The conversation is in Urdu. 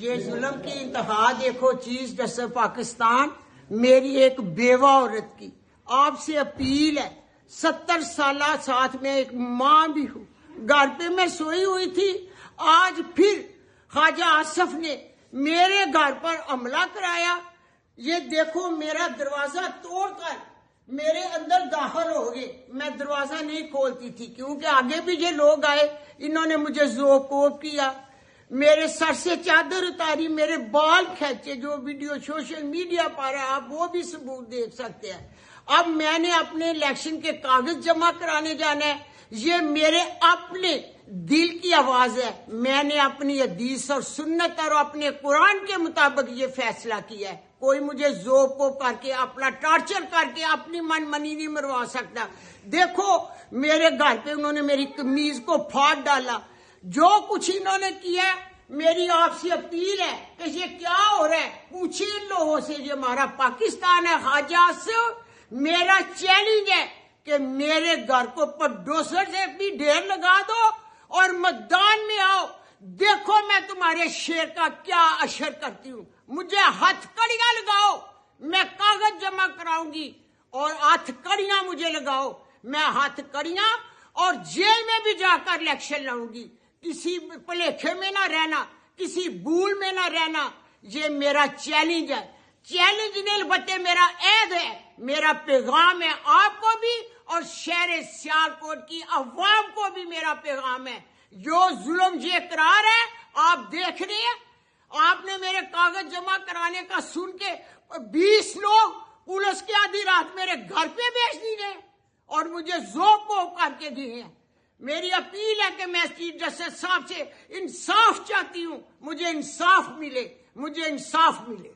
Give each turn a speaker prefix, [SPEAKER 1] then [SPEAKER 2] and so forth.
[SPEAKER 1] یہ ظلم کی انتہا دیکھو چیز جیسے پاکستان، میری ایک بیوہ عورت کی آپ سے اپیل ہے، 70 سالہ ساتھ میں ایک ماں بھی ہوں، گھر پہ میں سوئی ہوئی تھی، آج پھر خواجہ آصف نے میرے گھر پر حملہ کرایا۔ یہ دیکھو میرا دروازہ توڑ کر میرے اندر داخل ہو گئے، میں دروازہ نہیں کھولتی تھی کیونکہ آگے بھی یہ لوگ آئے، انہوں نے مجھے ذوق کیا، میرے سر سے چادر اتاری، میرے بال کھینچے، جو ویڈیو سوشل میڈیا پر ہے آپ وہ بھی ثبوت دیکھ سکتے ہیں۔ اب میں نے اپنے الیکشن کے کاغذ جمع کرانے جانا ہے، یہ میرے اپنے دل کی آواز ہے، میں نے اپنی حدیث اور سنت اور اپنے قرآن کے مطابق یہ فیصلہ کیا ہے، کوئی مجھے ذوق کر کے اپنا ٹارچر کر کے اپنی من منی نہیں مروا سکتا۔ دیکھو میرے گھر پہ انہوں نے میری قمیض کو پھاڑ ڈالا، جو کچھ انہوں نے کیا ہے، میری آپ سے اپیل ہے کہ یہ کیا ہو رہا ہے پوچھیں ان لوگوں سے، یہ ہمارا پاکستان ہے۔ خواجہ سے میرا چیلنج ہے کہ میرے گھر کو پڈوسر سے بھی ڈھیر لگا دو اور میدان میں آؤ، دیکھو میں تمہارے شیر کا کیا اشر کرتی ہوں، مجھے ہتھ کڑیاں لگاؤ، میں کاغذ جمع کراؤں گی، اور ہتھ کڑیاں مجھے لگاؤ، میں ہتھ کڑیاں اور جیل میں بھی جا کر الیکشن لاؤں گی، کسی پلیکھے میں نہ رہنا، کسی بھول میں نہ رہنا، یہ میرا چیلنج ہے۔ چیلنج نہیں البتہ میرا عہد ہے، میرا پیغام ہے آپ کو بھی اور شہر سیالکوٹ کی عوام کو بھی میرا پیغام ہے۔ جو ظلم یہ اقرار ہے آپ دیکھ رہے ہیں، آپ نے میرے کاغذ جمع کرانے کا سن کے 20 لوگ پولیس کی آدھی رات میرے گھر پہ بھیج دیے اور مجھے ذوق کر کے دیے ہیں۔ میری اپیل ہے کہ میں چیف جسٹس صاحب سے انصاف چاہتی ہوں، مجھے انصاف ملے، مجھے انصاف ملے۔